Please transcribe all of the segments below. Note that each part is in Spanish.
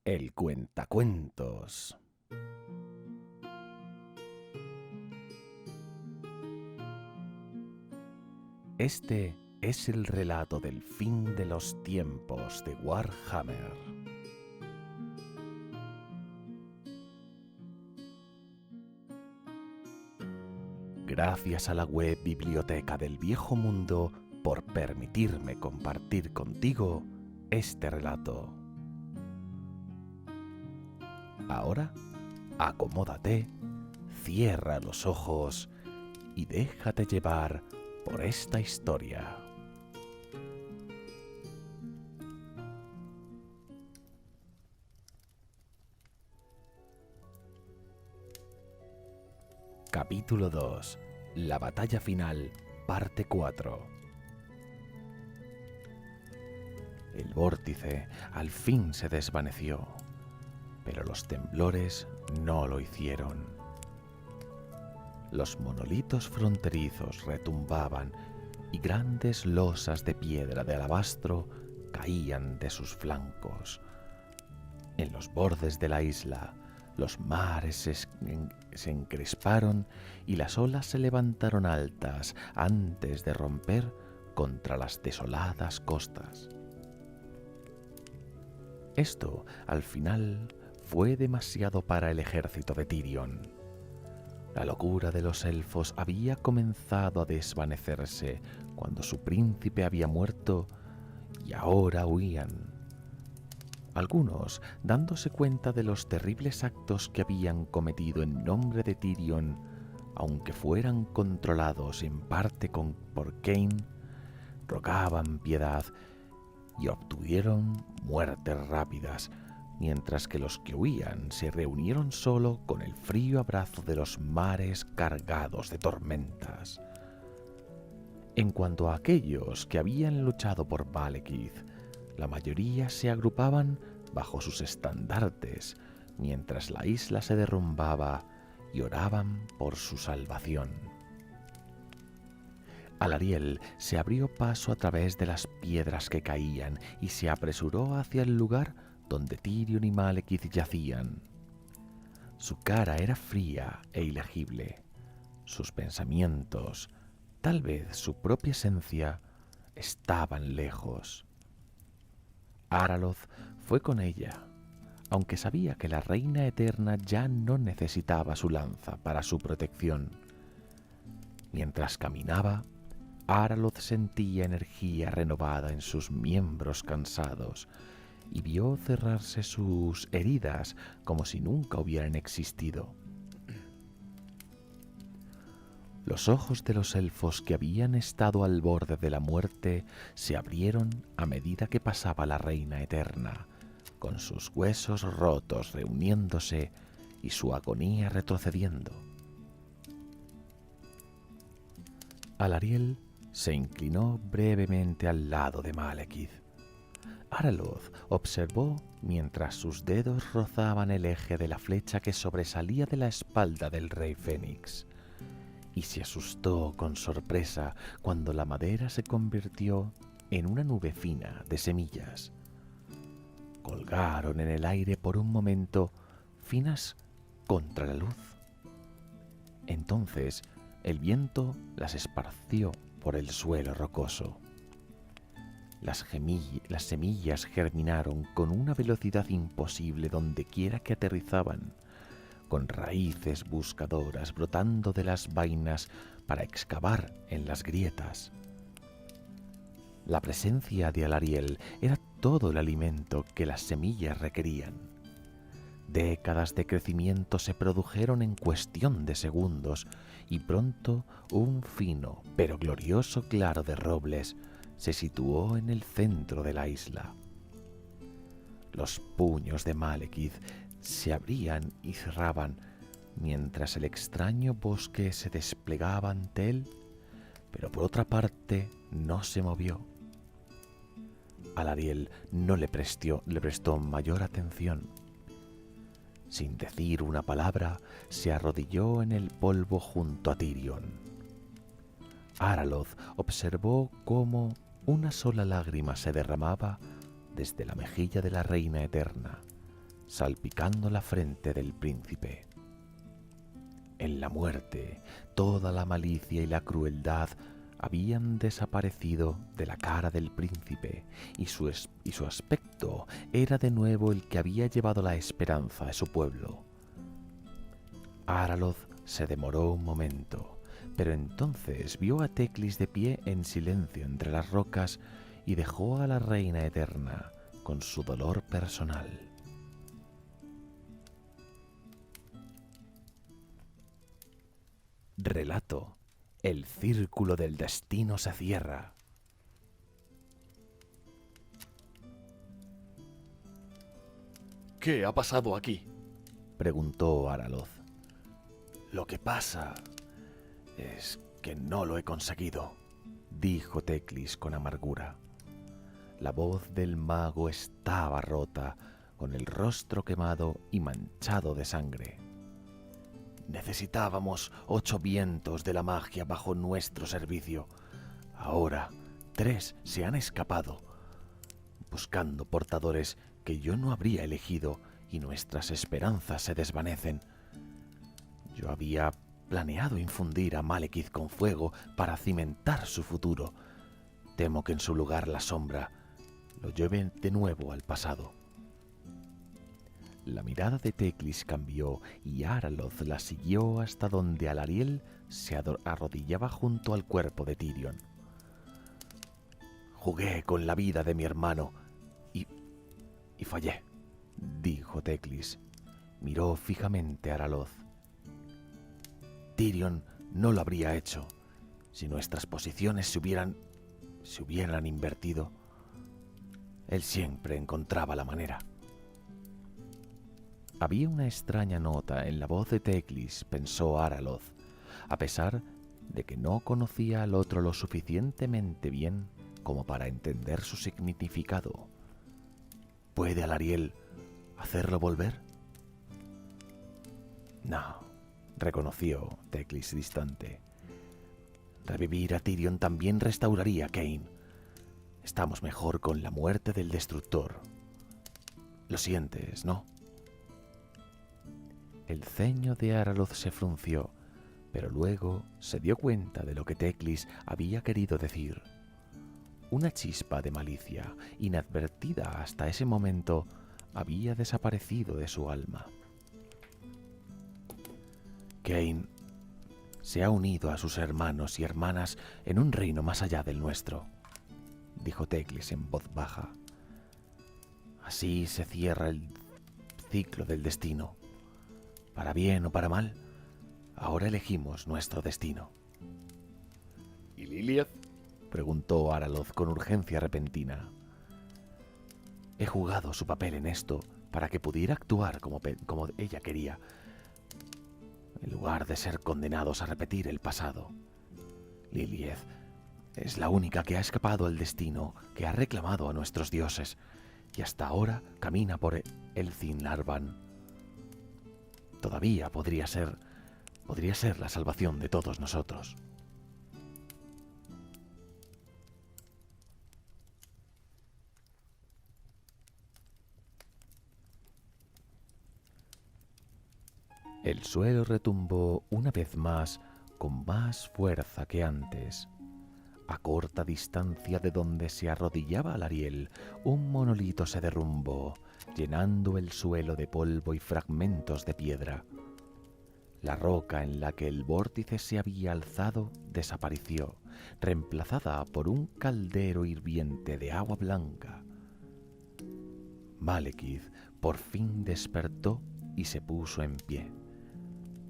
El Cuentacuentos. Este es el relato del fin de los tiempos de Warhammer. Gracias a la web Biblioteca del Viejo Mundo por permitirme compartir contigo este relato. Ahora, acomódate, cierra los ojos y déjate llevar por esta historia. Capítulo 2. La batalla final, parte 4. El vórtice al fin se desvaneció, pero los temblores no lo hicieron. Los monolitos fronterizos retumbaban y grandes losas de piedra de alabastro caían de sus flancos. En los bordes de la isla, los mares se encresparon y las olas se levantaron altas antes de romper contra las desoladas costas. Esto, al final, fue demasiado para el ejército de Tyrion. La locura de los elfos había comenzado a desvanecerse cuando su príncipe había muerto y ahora huían. Algunos, dándose cuenta de los terribles actos que habían cometido en nombre de Tyrion, aunque fueran controlados en parte por Cain, rogaban piedad y obtuvieron muertes rápidas, mientras que los que huían se reunieron solo con el frío abrazo de los mares cargados de tormentas. En cuanto a aquellos que habían luchado por Malekith, la mayoría se agrupaban bajo sus estandartes, mientras la isla se derrumbaba y oraban por su salvación. Alariel se abrió paso a través de las piedras que caían y se apresuró hacia el lugar donde Tyrion y Malekith yacían. Su cara era fría e ilegible. Sus pensamientos, tal vez su propia esencia, estaban lejos. Araloth fue con ella, aunque sabía que la Reina Eterna ya no necesitaba su lanza para su protección. Mientras caminaba, Araloth sentía energía renovada en sus miembros cansados y vio cerrarse sus heridas como si nunca hubieran existido. Los ojos de los elfos que habían estado al borde de la muerte se abrieron a medida que pasaba la Reina Eterna, con sus huesos rotos reuniéndose y su agonía retrocediendo. Alariel se inclinó brevemente al lado de Malekith. Araloth observó mientras sus dedos rozaban el eje de la flecha que sobresalía de la espalda del rey Fénix, y se asustó con sorpresa cuando la madera se convirtió en una nube fina de semillas. Colgaron en el aire por un momento, finas contra la luz. Entonces el viento las esparció por el suelo rocoso. Las semillas germinaron con una velocidad imposible donde quiera que aterrizaban, con raíces buscadoras brotando de las vainas para excavar en las grietas. La presencia de Alariel era todo el alimento que las semillas requerían. Décadas de crecimiento se produjeron en cuestión de segundos y pronto un fino pero glorioso claro de robles se situó en el centro de la isla. Los puños de Malekith se abrían y cerraban mientras el extraño bosque se desplegaba ante él, pero por otra parte no se movió. Alariel no le prestó mayor atención. Sin decir una palabra, se arrodilló en el polvo junto a Tyrion. Araloth observó cómo una sola lágrima se derramaba desde la mejilla de la Reina Eterna, salpicando la frente del príncipe. En la muerte, toda la malicia y la crueldad habían desaparecido de la cara del príncipe y su aspecto era de nuevo el que había llevado la esperanza a su pueblo. Araloth se demoró un momento, pero entonces vio a Teclis de pie en silencio entre las rocas y dejó a la reina eterna con su dolor personal. Relato: el círculo del destino se cierra. ¿Qué ha pasado aquí?, preguntó Araloth. Lo que pasa es que no lo he conseguido, dijo Teclis con amargura. La voz del mago estaba rota, con el rostro quemado y manchado de sangre. Necesitábamos 8 vientos de la magia bajo nuestro servicio. Ahora 3 se han escapado, buscando portadores que yo no habría elegido, y nuestras esperanzas se desvanecen. Yo había planeado infundir a Malekith con fuego para cimentar su futuro. Temo que en su lugar la sombra lo lleve de nuevo al pasado. La mirada de Teclis cambió y Araloth la siguió hasta donde Alarielle se arrodillaba junto al cuerpo de Tirion. Jugué con la vida de mi hermano y fallé, dijo Teclis. Miró fijamente a Araloth. Tirion no lo habría hecho. Si nuestras posiciones se hubieran invertido, él siempre encontraba la manera. Había una extraña nota en la voz de Teclis, pensó Araloth, a pesar de que no conocía al otro lo suficientemente bien como para entender su significado. ¿Puede Alarielle hacerlo volver? No, reconoció Teclis distante. Revivir a Tirion también restauraría a Kain. Estamos mejor con la muerte del destructor. Lo sientes, ¿no? El ceño de Araloth se frunció, pero luego se dio cuenta de lo que Teclis había querido decir. Una chispa de malicia, inadvertida hasta ese momento, había desaparecido de su alma. Kain se ha unido a sus hermanos y hermanas en un reino más allá del nuestro, dijo Teclis en voz baja. Así se cierra el ciclo del destino. Para bien o para mal, ahora elegimos nuestro destino. ¿Y Lilieth?, preguntó Araloth con urgencia repentina. He jugado su papel en esto para que pudiera actuar como ella quería, en lugar de ser condenados a repetir el pasado. Lilieth es la única que ha escapado al destino que ha reclamado a nuestros dioses, y hasta ahora camina por Elthin Larvan. Todavía podría ser la salvación de todos nosotros. El suelo retumbó una vez más con más fuerza que antes. A corta distancia de donde se arrodillaba Alarielle, un monolito se derrumbó, llenando el suelo de polvo y fragmentos de piedra. La roca en la que el vórtice se había alzado desapareció, reemplazada por un caldero hirviente de agua blanca. Malekith por fin despertó y se puso en pie.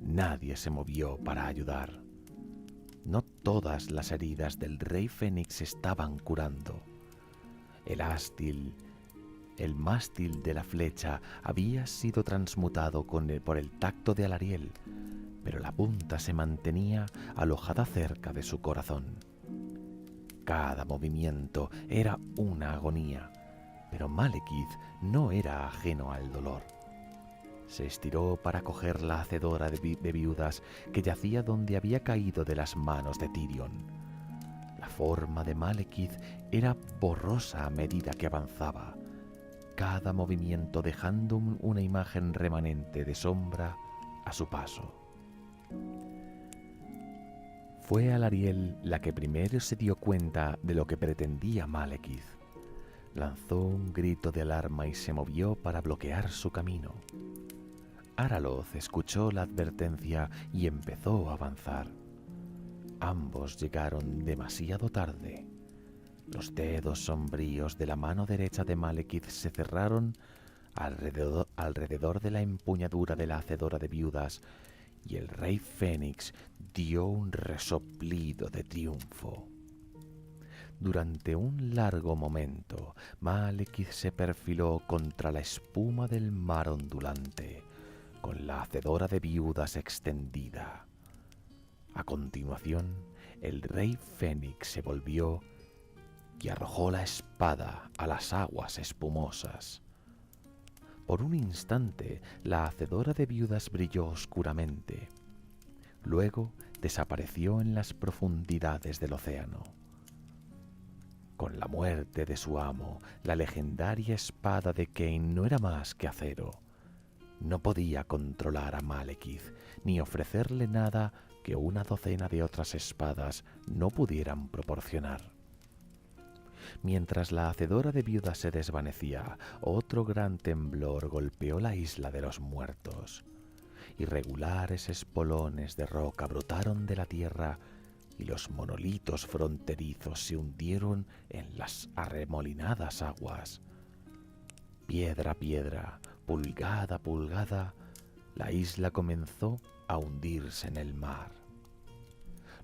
Nadie se movió para ayudar. No todas las heridas del rey Fénix estaban curando. El mástil de la flecha había sido transmutado por el tacto de Alarielle, pero la punta se mantenía alojada cerca de su corazón. Cada movimiento era una agonía, pero Malekith no era ajeno al dolor. Se estiró para coger la hacedora de viudas que yacía donde había caído de las manos de Tirion. La forma de Malekith era borrosa a medida que avanzaba. cada movimiento dejando una imagen remanente de sombra a su paso. Fue Alarielle la que primero se dio cuenta de lo que pretendía Malekith. Lanzó un grito de alarma y se movió para bloquear su camino. Araloth escuchó la advertencia y empezó a avanzar. Ambos llegaron demasiado tarde. Los dedos sombríos de la mano derecha de Malekith se cerraron alrededor de la empuñadura de la hacedora de viudas y el rey Fénix dio un resoplido de triunfo. Durante un largo momento, Malekith se perfiló contra la espuma del mar ondulante, con la hacedora de viudas extendida. A continuación, el rey Fénix se volvió y arrojó la espada a las aguas espumosas. Por un instante, la hacedora de viudas brilló oscuramente. Luego desapareció en las profundidades del océano. Con la muerte de su amo, la legendaria espada de Kain no era más que acero. No podía controlar a Malekith, ni ofrecerle nada que una docena de otras espadas no pudieran proporcionar. Mientras la hacedora de viudas se desvanecía, otro gran temblor golpeó la isla de los muertos. Irregulares espolones de roca brotaron de la tierra y los monolitos fronterizos se hundieron en las arremolinadas aguas. Piedra a piedra, pulgada a pulgada, la isla comenzó a hundirse en el mar.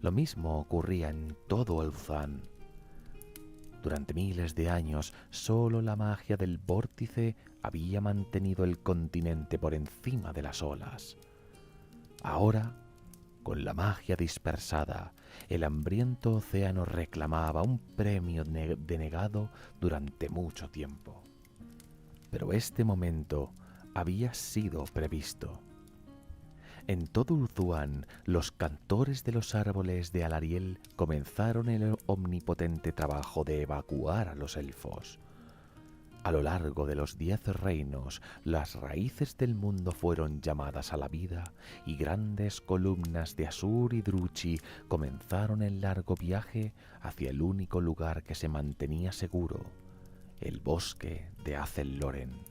Lo mismo ocurría en todo Ulthuan. Durante miles de años, solo la magia del vórtice había mantenido el continente por encima de las olas. Ahora, con la magia dispersada, el hambriento océano reclamaba un premio denegado durante mucho tiempo. Pero este momento había sido previsto. En todo Ulthuan, los cantores de los árboles de Alarielle comenzaron el omnipotente trabajo de evacuar a los elfos. A lo largo de los 10 reinos, las raíces del mundo fueron llamadas a la vida y grandes columnas de Asur y Druchi comenzaron el largo viaje hacia el único lugar que se mantenía seguro, el bosque de Azel-Loren.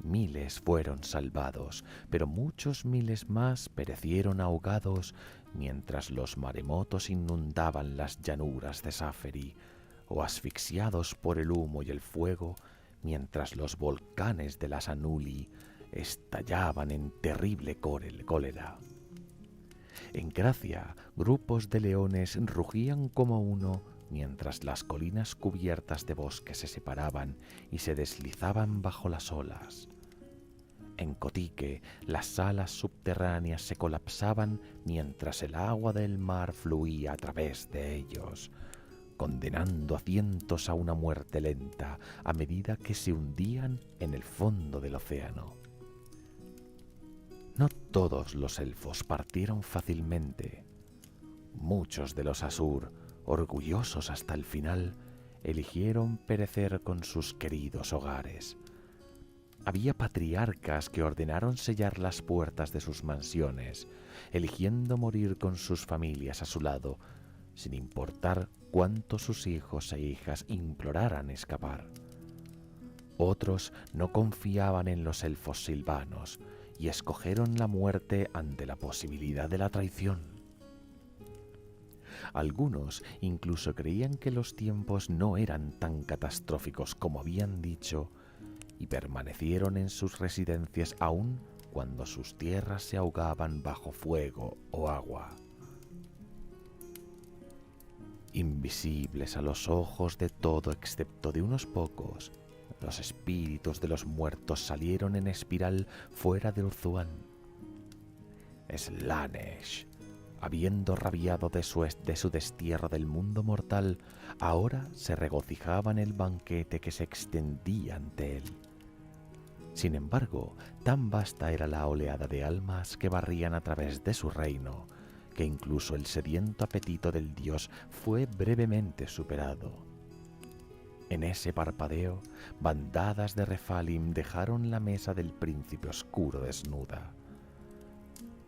Miles fueron salvados, pero muchos miles más perecieron ahogados mientras los maremotos inundaban las llanuras de Saferi, o asfixiados por el humo y el fuego mientras los volcanes de las Anuli estallaban en terrible cólera. En Gracia, grupos de leones rugían como uno mientras las colinas cubiertas de bosque se separaban y se deslizaban bajo las olas. En Cotique, las salas subterráneas se colapsaban mientras el agua del mar fluía a través de ellos, condenando a cientos a una muerte lenta a medida que se hundían en el fondo del océano. No todos los elfos partieron fácilmente. Muchos de los Asur, orgullosos hasta el final, eligieron perecer con sus queridos hogares. Había patriarcas que ordenaron sellar las puertas de sus mansiones, eligiendo morir con sus familias a su lado, sin importar cuánto sus hijos e hijas imploraran escapar. Otros no confiaban en los elfos silvanos y escogieron la muerte ante la posibilidad de la traición. Algunos incluso creían que los tiempos no eran tan catastróficos como habían dicho y permanecieron en sus residencias aún cuando sus tierras se ahogaban bajo fuego o agua. Invisibles a los ojos de todo excepto de unos pocos, los espíritus de los muertos salieron en espiral fuera de Ulthuan. Slaanesh, habiendo rabiado de su destierro del mundo mortal, ahora se regocijaba en el banquete que se extendía ante él. Sin embargo, tan vasta era la oleada de almas que barrían a través de su reino, que incluso el sediento apetito del dios fue brevemente superado. En ese parpadeo, bandadas de Refalim dejaron la mesa del príncipe oscuro desnuda.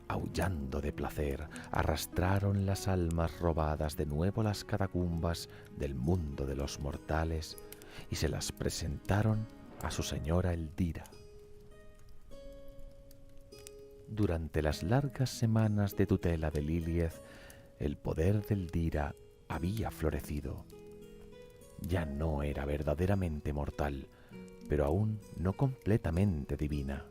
Aullando de placer, arrastraron las almas robadas de nuevo a las catacumbas del mundo de los mortales y se las presentaron a su señora Eldira. Durante las largas semanas de tutela de Lilith, el poder de Eldira había florecido. Ya no era verdaderamente mortal, pero aún no completamente divina.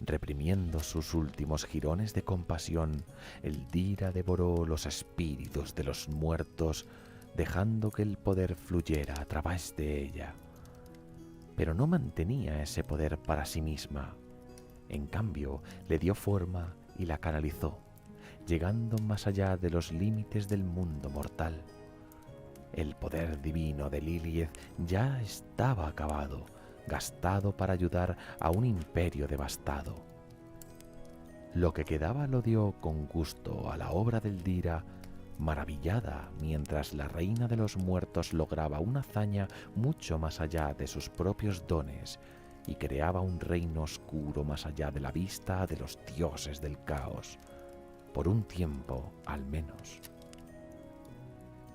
Reprimiendo sus últimos jirones de compasión, Eldira devoró los espíritus de los muertos, dejando que el poder fluyera a través de ella. Pero no mantenía ese poder para sí misma. En cambio, le dio forma y la canalizó, llegando más allá de los límites del mundo mortal. El poder divino de Lilith ya estaba acabado, gastado para ayudar a un imperio devastado. Lo que quedaba lo dio con gusto a la obra de Eldira, maravillada mientras la reina de los muertos lograba una hazaña mucho más allá de sus propios dones y creaba un reino oscuro más allá de la vista de los dioses del caos, por un tiempo al menos.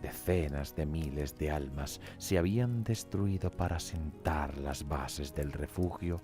Decenas de miles de almas se habían destruido para sentar las bases del refugio,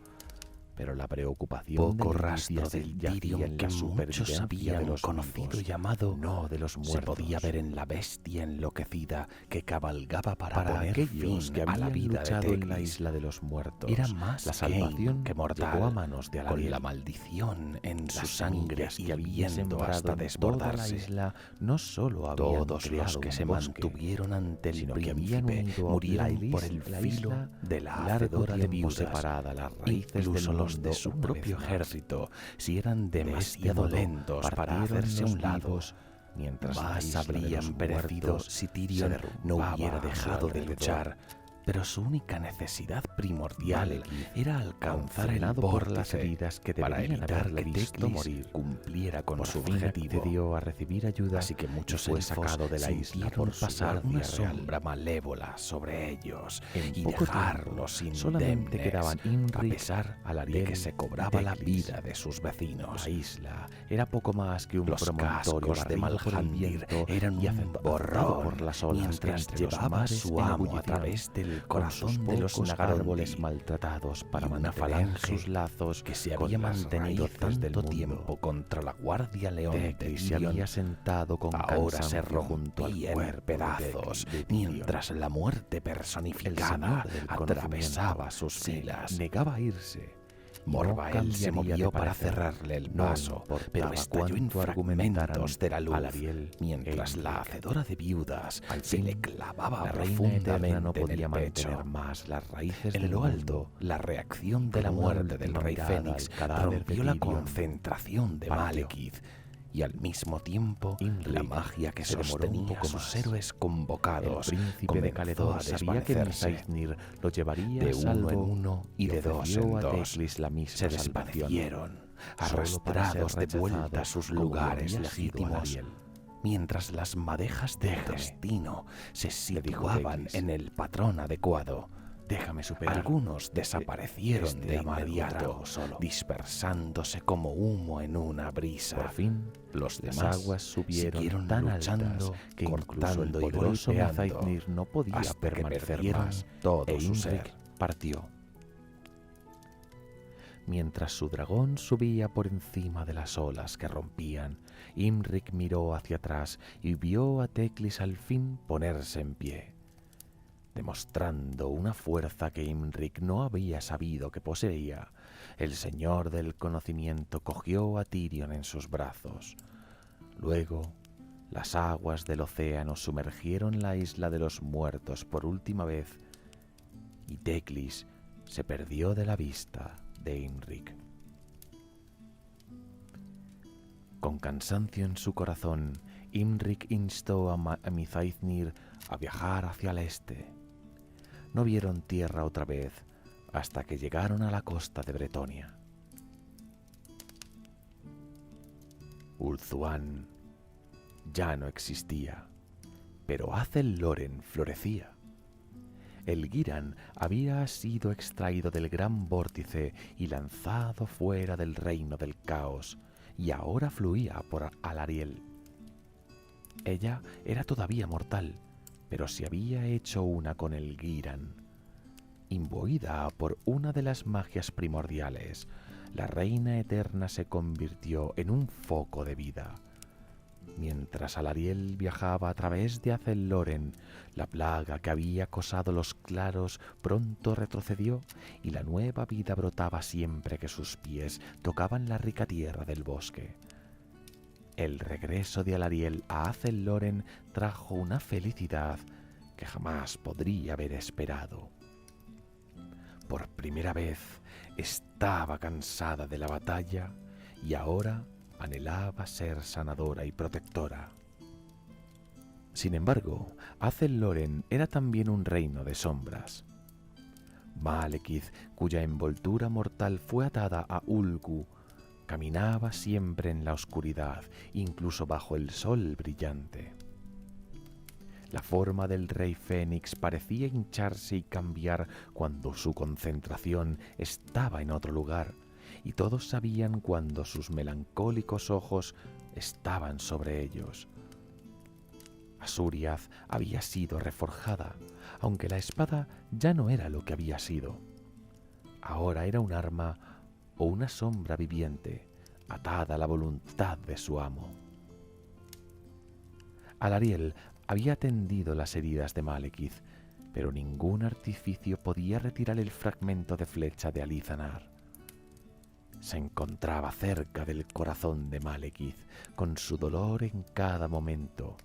pero la preocupación poco de rastro del Tyrion que muchos habían conocido y llamado no de los muertos, se podía ver en la bestia enloquecida que cabalgaba para poner aquellos fin que a la habían vida luchado de en la Teclis. isla de los muertos. Era más la salvación que mortal, llegó a manos de con Alariel. la maldición en su Las sangre semillas que había hirviendo sembrado hasta en desbordarse. toda la isla no solo habían Todos creado los que un se bosque, mantuvieron ante el sino que habían príncipe unido murieron por el la filo isla de la largo hacedora de tiempo viudas. separada las raíces Incluso del los mundo de su una propio vez más. ejército, si eran De este demasiado modo, lentos para partieron hacerse a los un lado, vivos, mientras la más isla de los habrían perecido muertos si se Tyrion no derrumbaba hubiera a su dejado de alrededor. luchar. Pero su única necesidad primordial Malekith, era alcanzar el frenado por las vórtice heridas que para deberían evitar haberle que visto Teclis morir. cumpliera con Por su fin objetivo. accedió a recibir ayuda, Así que muchos y fue elfos sacado de la isla sintieron por su pasar guardia una real. sombra malévola sobre ellos En y poco dejarlos tiempo, solamente indemnes, quedaban a Imric, pesar de Alariel que se y cobraba la Teclis. vida de sus vecinos. La isla era poco más que un Los promontorio cascos de barrido por el Malhandir viento eran y un azotado borrón por las olas mientras entre los llevaba a mares su en amo a ebullición, través del con sus corazón de los pocos Nagarondi árboles maltratados para y una mantener falange sus lazos que se con había las mantenido raíces del tanto mundo. tiempo contra la guardia león de Teclis se Tyrion. había sentado con Ahora se cansancio junto al rompía en cuerpo pedazos de Tyrion. mientras la muerte El personificada señor del atravesaba conocimiento sus se filas. negaba a irse. Morvael se cambiaría movió de para parecer. cerrarle el No paso, importaba pero estalló en cuánto argumentaran fragmentos de la luz, Alariel mientras e la Imric. hacedora de viudas Al se fin, le clavaba la reina eterna profundamente no podía en el mantener pecho. más las raíces En del lo mundo. alto, la reacción de la Con una muerte del última rey mirada Fénix al cadáver de rompió la Tyrion, concentración de partió. Malekith, y al mismo tiempo Imric la magia que se demoró un sostenía a poco sus más. héroes convocados El príncipe de comenzó a Caledor sabía que desvanecerse. Mizaiznir lo llevaría De a salvo uno en uno y de dos ofreció en a dos Teclis la misma se salvación, desvanecieron, solo para ser arrastrados de vuelta a rechazados sus como lo lugares había sido legítimos, Alariel. mientras las madejas del Déjame, destino se le dijo situaban Teclis. en el patrón adecuado. Déjame superar. Algunos desaparecieron este de amargo inmediato, trago solo. dispersándose como humo en una brisa. Por fin, Los las demás aguas subieron siguieron tan luchando, altas que incluso el cortando y poderoso golpeando, Mizaiznir no podía hasta que permanecer perdieron más, todo e su Imric ser. partió. Mientras su dragón subía por encima de las olas que rompían, Imric miró hacia atrás y vio a Teclis al fin ponerse en pie. Demostrando una fuerza que Imric no había sabido que poseía, el señor del conocimiento cogió a Tyrion en sus brazos. Luego, las aguas del océano sumergieron la isla de los muertos por última vez y Teclis se perdió de la vista de Imric. Con cansancio en su corazón, Imric instó a Mizaiznir a viajar hacia el este. No vieron tierra otra vez hasta que llegaron a la costa de Bretonia. Ulthuan ya no existía, pero Azel Loren florecía. El Giran había sido extraído del gran vórtice y lanzado fuera del reino del caos, y ahora fluía por Alarielle. Ella era todavía mortal, pero se había hecho una con el Giran. Imbuida por una de las magias primordiales, la reina eterna se convirtió en un foco de vida. Mientras Alarielle viajaba a través de Azelloren, la plaga que había acosado los claros pronto retrocedió y la nueva vida brotaba siempre que sus pies tocaban la rica tierra del bosque. El regreso de Alarielle a Azelloren trajo una felicidad que jamás podría haber esperado. Por primera vez estaba cansada de la batalla y ahora anhelaba ser sanadora y protectora. Sin embargo, Azelloren era también un reino de sombras. Malekith, cuya envoltura mortal fue atada a Ulgu, caminaba siempre en la oscuridad, incluso bajo el sol brillante. La forma del rey Fénix parecía hincharse y cambiar cuando su concentración estaba en otro lugar, y todos sabían cuando sus melancólicos ojos estaban sobre ellos. Asuriath había sido reforjada, aunque la espada ya no era lo que había sido. Ahora era un arma o una sombra viviente, atada a la voluntad de su amo. Alarielle había tendido las heridas de Malekith, pero ningún artificio podía retirar el fragmento de flecha de Alizanar. Se encontraba cerca del corazón de Malekith, con su dolor en cada momento,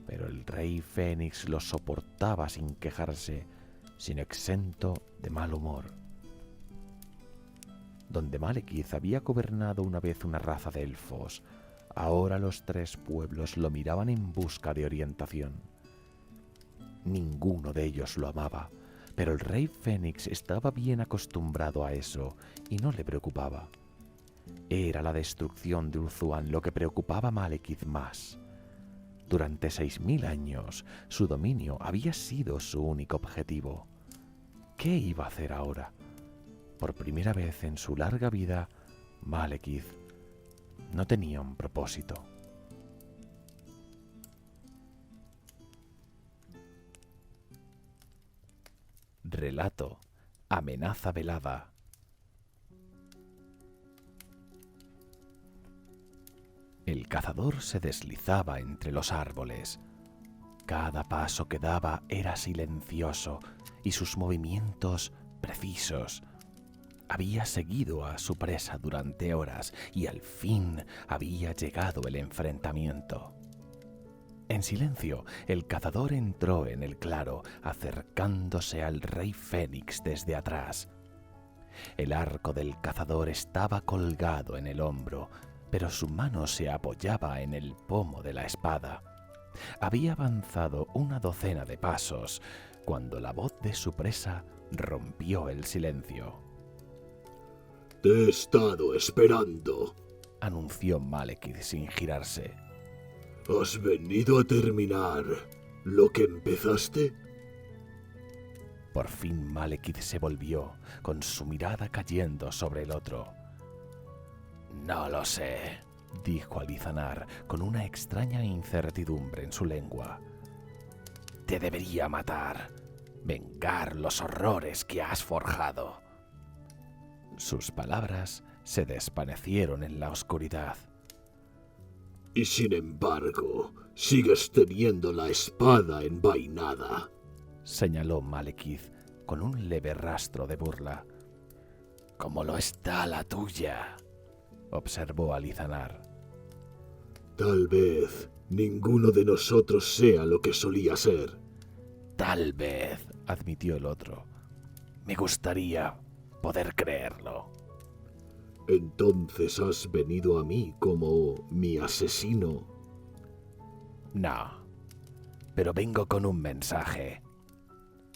pero el rey Fénix lo soportaba sin quejarse, sin exento de mal humor. Donde Malekith había gobernado una vez una raza de elfos, ahora los tres pueblos lo miraban en busca de orientación. Ninguno de ellos lo amaba, pero el rey Fénix estaba bien acostumbrado a eso y no le preocupaba. Era la destrucción de Ulthuan lo que preocupaba a Malekith más. Durante 6000 años, su dominio había sido su único objetivo. ¿Qué iba a hacer ahora? Por primera vez en su larga vida, Malekith no tenía un propósito. Relato: Amenaza velada. El cazador se deslizaba entre los árboles. Cada paso que daba era silencioso y sus movimientos precisos. Había seguido a su presa durante horas y al fin había llegado el enfrentamiento. En silencio, el cazador entró en el claro, acercándose al rey Fénix desde atrás. El arco del cazador estaba colgado en el hombro, pero su mano se apoyaba en el pomo de la espada. Había avanzado una docena de pasos cuando la voz de su presa rompió el silencio. «Te he estado esperando», anunció Malekith sin girarse. «¿Has venido a terminar lo que empezaste?» Por fin Malekith se volvió, con su mirada cayendo sobre el otro. «No lo sé», dijo Alizanar, con una extraña incertidumbre en su lengua. «Te debería matar, vengar los horrores que has forjado». Sus palabras se desvanecieron en la oscuridad. «Y sin embargo, sigues teniendo la espada envainada», señaló Malekith con un leve rastro de burla. «Como lo está la tuya», observó Alizanar. «Tal vez ninguno de nosotros sea lo que solía ser». «Tal vez», admitió el otro. «Me gustaría poder creerlo». «Entonces has venido a mí como mi asesino». «No, pero vengo con un mensaje».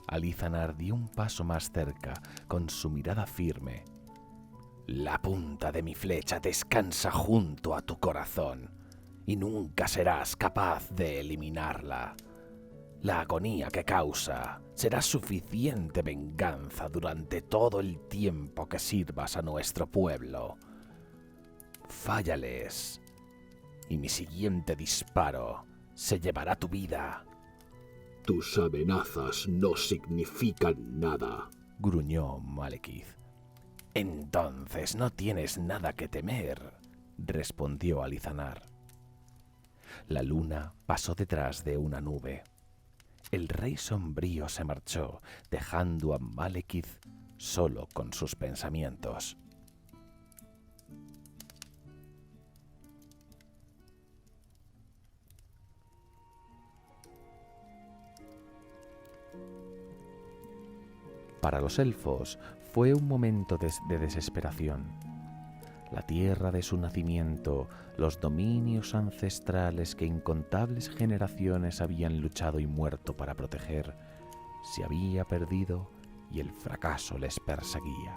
Alizanar dio un paso más cerca, con su mirada firme. «La punta de mi flecha descansa junto a tu corazón, y nunca serás capaz de eliminarla. La agonía que causa será suficiente venganza durante todo el tiempo que sirvas a nuestro pueblo. Fállales, y mi siguiente disparo se llevará tu vida. Tus amenazas no significan nada, gruñó Malekith. Entonces no tienes nada que temer, respondió Alizanar. La luna pasó detrás de una nube. El rey sombrío se marchó, dejando a Malekith solo con sus pensamientos. Para los elfos fue un momento de desesperación. La tierra de su nacimiento, los dominios ancestrales que incontables generaciones habían luchado y muerto para proteger, se había perdido y el fracaso les perseguía.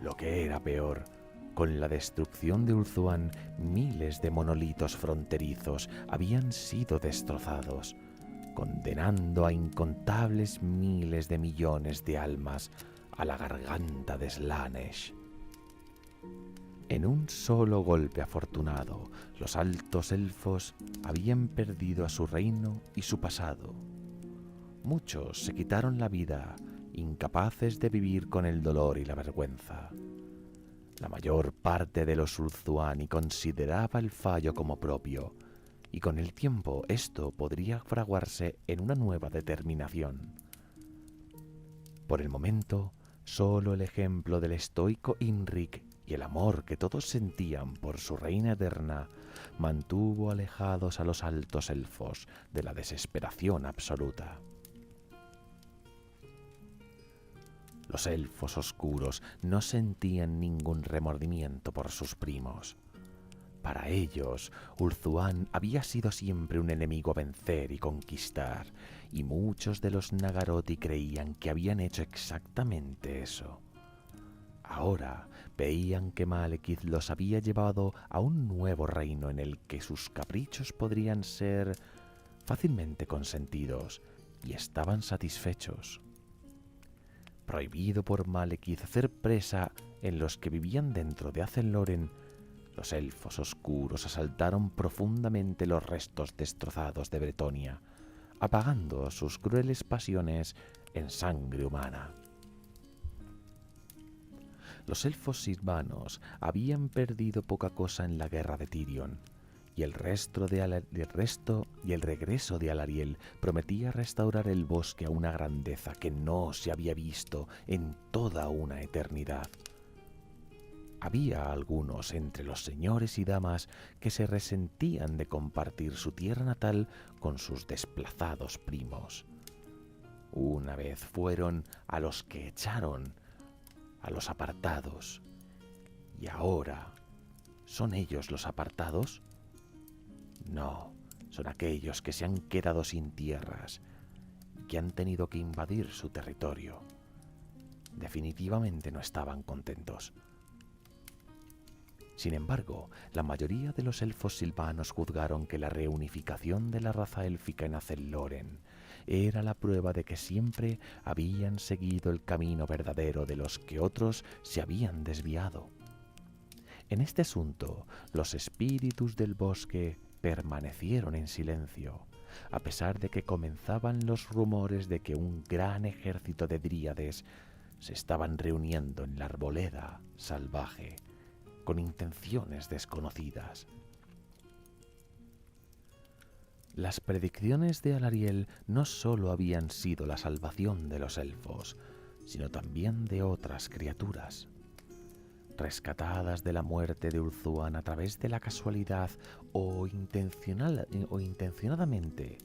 Lo que era peor, con la destrucción de Ulthuan, miles de monolitos fronterizos habían sido destrozados, condenando a incontables miles de millones de almas a la garganta de Slaanesh. En un solo golpe afortunado, los altos elfos habían perdido a su reino y su pasado. Muchos se quitaron la vida, incapaces de vivir con el dolor y la vergüenza. La mayor parte de los Ulthuani consideraba el fallo como propio, y con el tiempo esto podría fraguarse en una nueva determinación. Por el momento, solo el ejemplo del estoico Imrik y el amor que todos sentían por su reina eterna mantuvo alejados a los altos elfos de la desesperación absoluta. Los elfos oscuros no sentían ningún remordimiento por sus primos. Para ellos, Ulthuan había sido siempre un enemigo a vencer y conquistar, y muchos de los Nagarothi creían que habían hecho exactamente eso. Ahora veían que Malekith los había llevado a un nuevo reino en el que sus caprichos podrían ser fácilmente consentidos, y estaban satisfechos. Prohibido por Malekith hacer presa en los que vivían dentro de Azenloren, los elfos oscuros asaltaron profundamente los restos destrozados de Bretonia, apagando sus crueles pasiones en sangre humana. Los elfos silvanos habían perdido poca cosa en la guerra de Tirion, y el regreso de Alariel prometía restaurar el bosque a una grandeza que no se había visto en toda una eternidad. Había algunos entre los señores y damas que se resentían de compartir su tierra natal con sus desplazados primos. Una vez fueron a los que echaron, a los apartados, y ahora, ¿son ellos los apartados? No, son aquellos que se han quedado sin tierras y que han tenido que invadir su territorio. Definitivamente no estaban contentos. Sin embargo, la mayoría de los elfos silvanos juzgaron que la reunificación de la raza élfica en Azenloren era la prueba de que siempre habían seguido el camino verdadero de los que otros se habían desviado. En este asunto, los espíritus del bosque permanecieron en silencio, a pesar de que comenzaban los rumores de que un gran ejército de dríades se estaban reuniendo en la arboleda salvaje, con intenciones desconocidas. Las predicciones de Alariel no solo habían sido la salvación de los elfos, sino también de otras criaturas. Rescatadas de la muerte de Ulthuan a través de la casualidad o intencionadamente,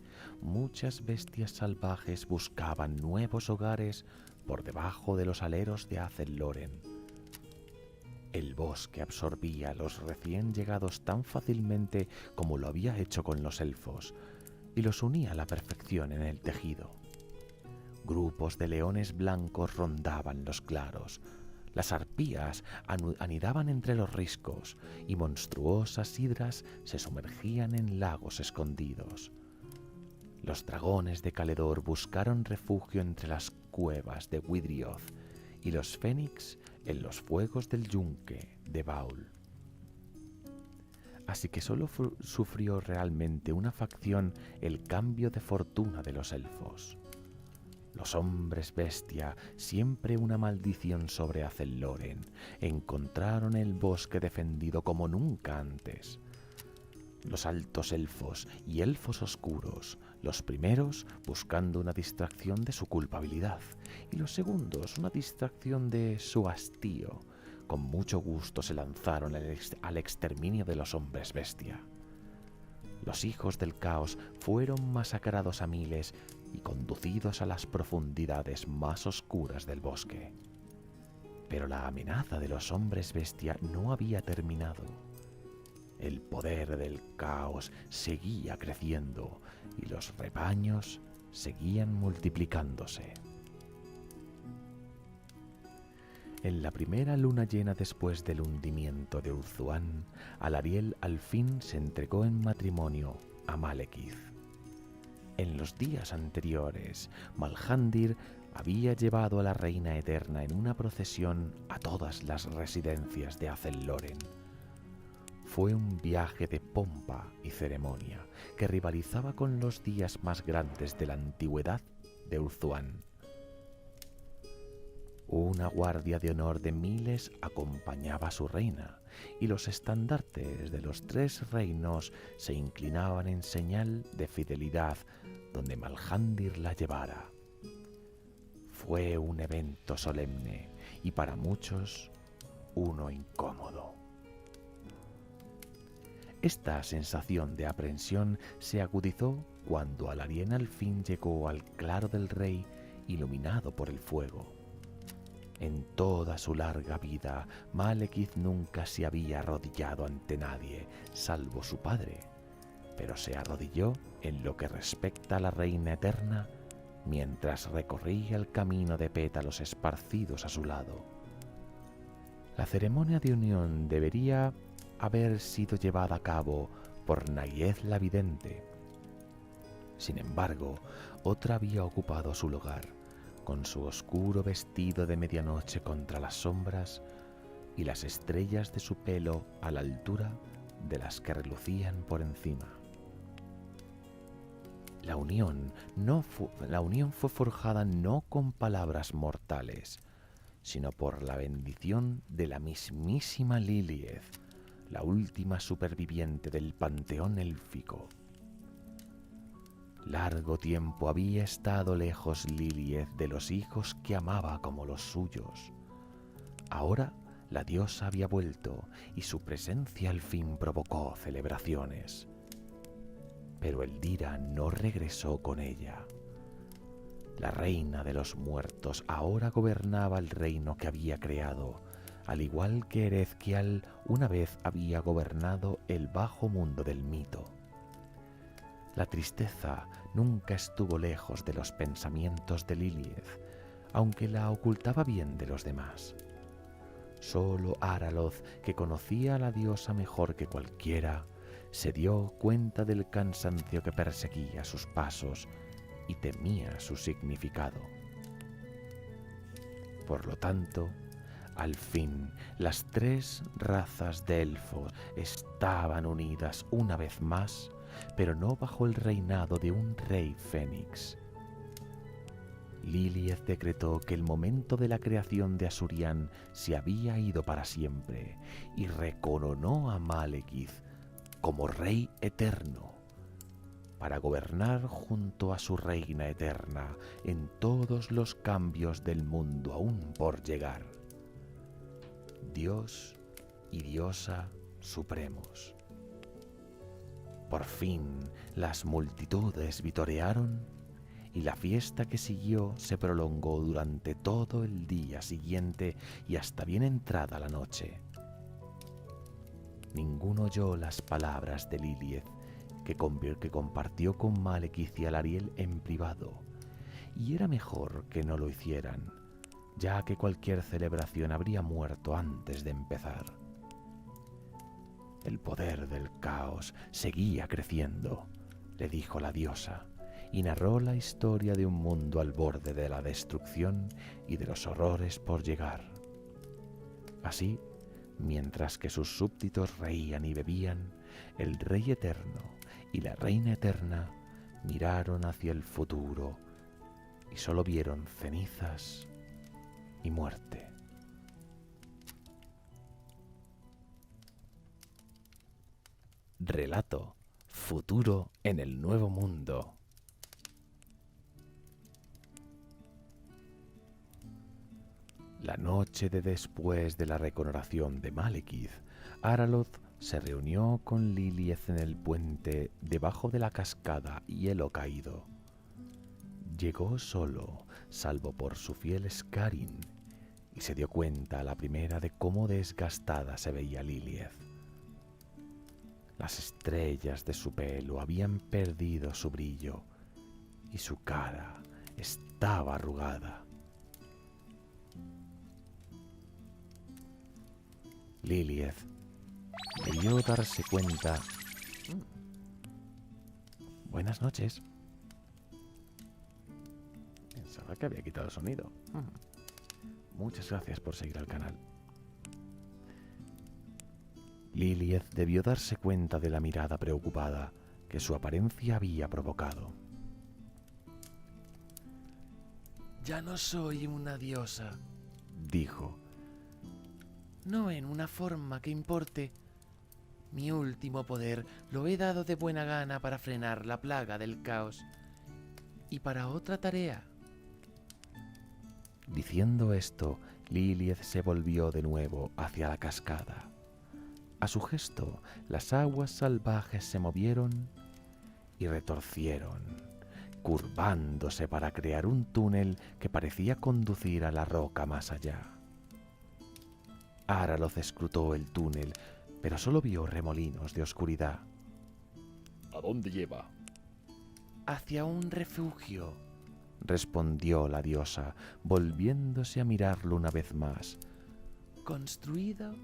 muchas bestias salvajes buscaban nuevos hogares por debajo de los aleros de Azenloren. El bosque absorbía a los recién llegados tan fácilmente como lo había hecho con los elfos, y los unía a la perfección en el tejido. Grupos de leones blancos rondaban los claros, las arpías anidaban entre los riscos, y monstruosas hidras se sumergían en lagos escondidos. Los dragones de Caledor buscaron refugio entre las cuevas de Widrioth y los fénix en los fuegos del yunque de Baul. Así que solo sufrió realmente una facción el cambio de fortuna de los elfos. Los hombres bestia, siempre una maldición sobre Azelloren, encontraron el bosque defendido como nunca antes. Los altos elfos y elfos oscuros, los primeros buscando una distracción de su culpabilidad y los segundos una distracción de su hastío, con mucho gusto se lanzaron al exterminio de los hombres bestia. Los hijos del caos fueron masacrados a miles y conducidos a las profundidades más oscuras del bosque. Pero la amenaza de los hombres bestia no había terminado. El poder del caos seguía creciendo y los rebaños seguían multiplicándose. En la primera luna llena después del hundimiento de Ulthuan, Alarielle al fin se entregó en matrimonio a Malekith. En los días anteriores, Malhandir había llevado a la Reina Eterna en una procesión a todas las residencias de Azelloren. Fue un viaje de pompa y ceremonia que rivalizaba con los días más grandes de la antigüedad de Ulthuan. Una guardia de honor de miles acompañaba a su reina, y los estandartes de los 3 reinos se inclinaban en señal de fidelidad donde Malhandir la llevara. Fue un evento solemne y para muchos uno incómodo. Esta sensación de aprensión se agudizó cuando Alarielle al fin llegó al claro del rey iluminado por el fuego. En toda su larga vida, Malekith nunca se había arrodillado ante nadie, salvo su padre, pero se arrodilló en lo que respecta a la Reina Eterna mientras recorría el camino de pétalos esparcidos a su lado. La ceremonia de unión debería haber sido llevada a cabo por Naieth la Vidente. Sin embargo, otra había ocupado su lugar, con su oscuro vestido de medianoche contra las sombras y las estrellas de su pelo a la altura de las que relucían por encima. La unión fue forjada no con palabras mortales, sino por la bendición de la mismísima Lilieth, la última superviviente del panteón élfico. Largo tiempo había estado lejos Lilieth de los hijos que amaba como los suyos. Ahora la diosa había vuelto y su presencia al fin provocó celebraciones. Pero Eldira no regresó con ella. La reina de los muertos ahora gobernaba el reino que había creado, al igual que Erezkial una vez había gobernado el bajo mundo del mito. La tristeza nunca estuvo lejos de los pensamientos de Lilieth, aunque la ocultaba bien de los demás. Solo Araloth, que conocía a la diosa mejor que cualquiera, se dio cuenta del cansancio que perseguía sus pasos y temía su significado. Por lo tanto, al fin, las 3 razas de elfos estaban unidas una vez más, pero no bajo el reinado de un rey fénix. Lilieth decretó que el momento de la creación de Asurian se había ido para siempre y recoronó a Malekith como rey eterno, para gobernar junto a su reina eterna en todos los cambios del mundo aún por llegar. Dios y diosa supremos. Por fin las multitudes vitorearon y la fiesta que siguió se prolongó durante todo el día siguiente y hasta bien entrada la noche. Ninguno oyó las palabras de Lilieth que compartió con Malekith y Alarielle en privado, y era mejor que no lo hicieran, ya que cualquier celebración habría muerto antes de empezar. El poder del caos seguía creciendo, le dijo la diosa, y narró la historia de un mundo al borde de la destrucción y de los horrores por llegar. Así, mientras que sus súbditos reían y bebían, el Rey Eterno y la Reina Eterna miraron hacia el futuro y solo vieron cenizas y muerte. Relato: Futuro en el Nuevo Mundo. La noche de después de la recoronación de Malekith, Araloth se reunió con Lilith en el puente debajo de la cascada Hielo Caído. Llegó solo, salvo por su fiel Scarin, y se dio cuenta a la primera de cómo desgastada se veía Lilith. Las estrellas de su pelo habían perdido su brillo y su cara estaba arrugada. Lilith debió darse cuenta. Buenas noches. Pensaba que había quitado el sonido. Muchas gracias por seguir al canal. Lilith debió darse cuenta de la mirada preocupada que su apariencia había provocado. Ya no soy una diosa, Dijo. no en una forma que importe. Mi último poder lo he dado de buena gana para frenar la plaga del caos y para otra tarea. Diciendo esto, Lilith se volvió de nuevo hacia la cascada. A su gesto, las aguas salvajes se movieron y retorcieron, curvándose para crear un túnel que parecía conducir a la roca más allá. Araloth escrutó el túnel, pero solo vio remolinos de oscuridad. ¿A dónde lleva? Hacia un refugio. Respondió la diosa, volviéndose a mirarlo una vez más. Construido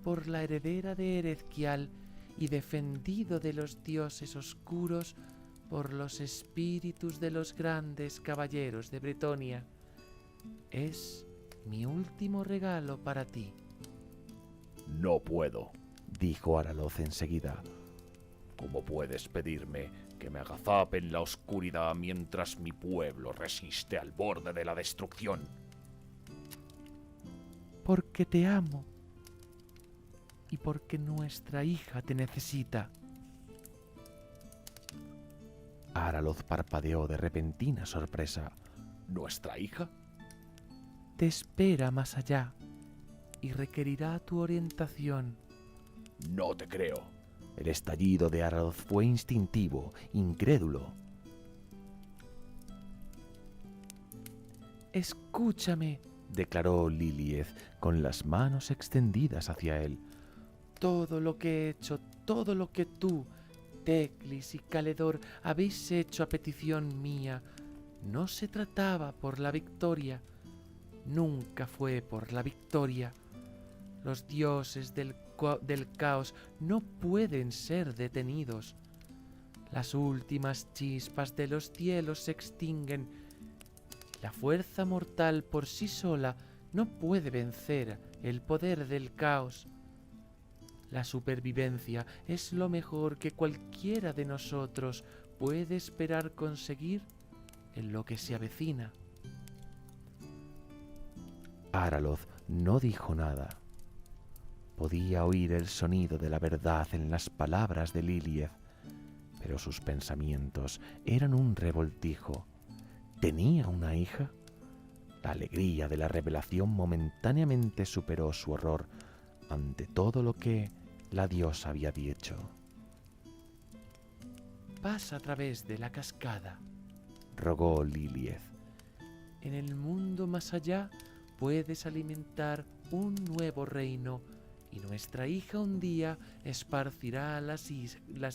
por la heredera de Erezkial y defendido de los dioses oscuros por los espíritus de los grandes caballeros de Bretonia. Es mi último regalo para ti. No puedo. Dijo Araloth enseguida. ¿Cómo puedes pedirme que me agazape en la oscuridad mientras mi pueblo resiste al borde de la destrucción? Porque te amo y porque nuestra hija te necesita. Araloth parpadeó de repentina sorpresa. ¿Nuestra hija? Te espera más allá y requerirá tu orientación. No te creo. El estallido de Araloth fue instintivo, incrédulo. Escúchame, Declaró Lilith con las manos extendidas hacia él. todo lo que he hecho, todo lo que tú, Teclis y Caledor habéis hecho a petición mía, no se trataba por la victoria, nunca fue por la victoria. Los dioses del caos no pueden ser detenidos. Las últimas chispas de los cielos se extinguen. La fuerza mortal por sí sola no puede vencer el poder del caos. La supervivencia es lo mejor que cualquiera de nosotros puede esperar conseguir en lo que se avecina. Araloth no dijo nada. Podía oír el sonido de la verdad en las palabras de Lilith, pero sus pensamientos eran un revoltijo. ¿Tenía una hija? La alegría de la revelación momentáneamente superó su horror ante todo lo que la diosa había dicho. Pasa a través de la cascada. Rogó Lilith. En el mundo más allá puedes alimentar un nuevo reino y nuestra hija un día esparcirá las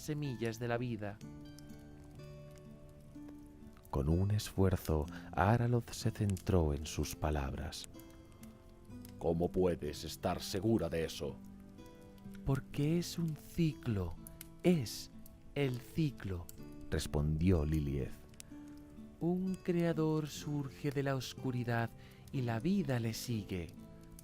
semillas de la vida. Con un esfuerzo, Araloth se centró en sus palabras. ¿Cómo puedes estar segura de eso? Porque es un ciclo, es el ciclo. Respondió Lilith. Un creador surge de la oscuridad y la vida le sigue.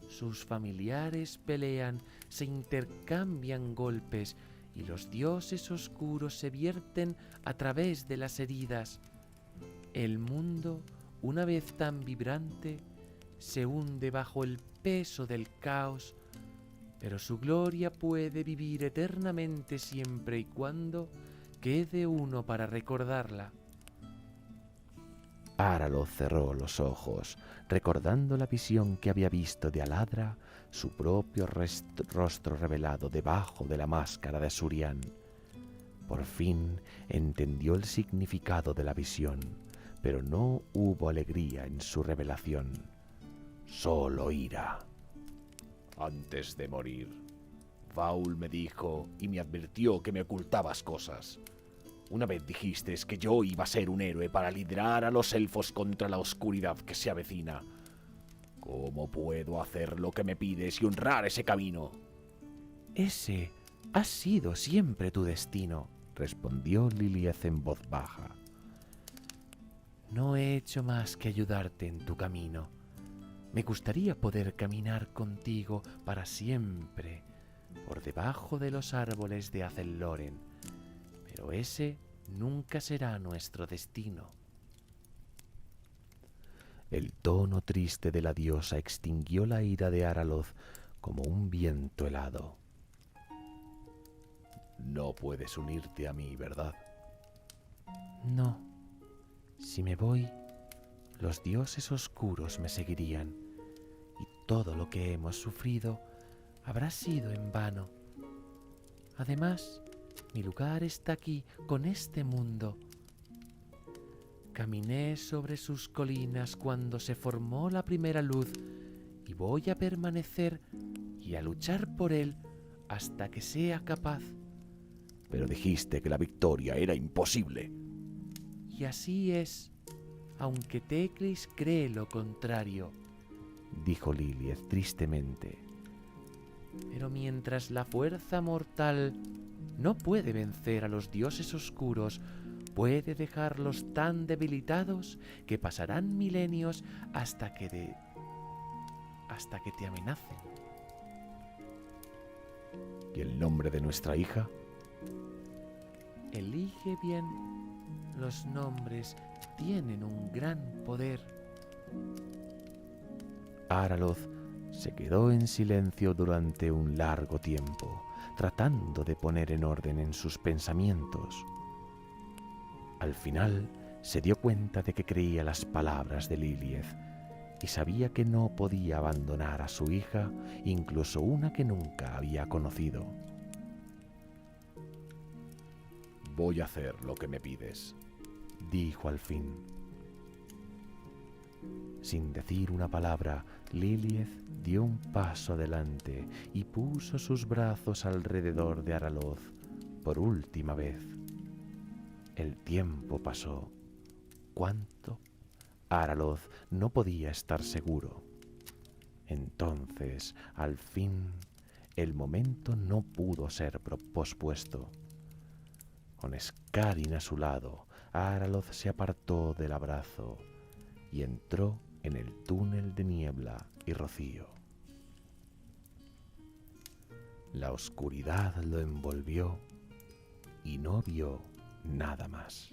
Sus familiares pelean, se intercambian golpes y los dioses oscuros se vierten a través de las heridas. El mundo, una vez tan vibrante, se hunde bajo el peso del caos, pero su gloria puede vivir eternamente siempre y cuando quede uno para recordarla. Araloth cerró los ojos, recordando la visión que había visto de Aladra, su propio rostro revelado debajo de la máscara de Surian. Por fin entendió el significado de la visión, pero no hubo alegría en su revelación, solo ira. Antes de morir, Vaul me dijo y me advirtió que me ocultabas cosas. Una vez dijiste que yo iba a ser un héroe para liderar a los elfos contra la oscuridad que se avecina. ¿Cómo puedo hacer lo que me pides y honrar ese camino? Ese ha sido siempre tu destino, respondió Lilith en voz baja. No he hecho más que ayudarte en tu camino. Me gustaría poder caminar contigo para siempre por debajo de los árboles de Azelloren, pero ese nunca será nuestro destino. El tono triste de la diosa extinguió la ira de Araloth como un viento helado. No puedes unirte a mí, ¿verdad? No. Si me voy, los dioses oscuros me seguirían, y todo lo que hemos sufrido habrá sido en vano. Además, mi lugar está aquí, con este mundo. Caminé sobre sus colinas cuando se formó la primera luz, y voy a permanecer y a luchar por él hasta que sea capaz. Pero dijiste que la victoria era imposible. Y así es, aunque Teclis cree lo contrario, dijo Lilith tristemente. Pero mientras la fuerza mortal no puede vencer a los dioses oscuros, puede dejarlos tan debilitados que pasarán milenios hasta que te amenacen. ¿Y el nombre de nuestra hija? Elige bien. Los nombres tienen un gran poder. Araloth se quedó en silencio durante un largo tiempo, tratando de poner en orden en sus pensamientos. Al final se dio cuenta de que creía las palabras de Lilith y sabía que no podía abandonar a su hija, incluso una que nunca había conocido. Voy a hacer lo que me pides, dijo al fin. Sin decir una palabra, Lilith dio un paso adelante y puso sus brazos alrededor de Araloth por última vez. El tiempo pasó. ¿Cuánto? Araloth no podía estar seguro. Entonces, al fin, el momento no pudo ser pospuesto. Con Scarin a su lado, Araloth se apartó del abrazo y entró en el túnel de niebla y rocío. La oscuridad lo envolvió y no vio nada más.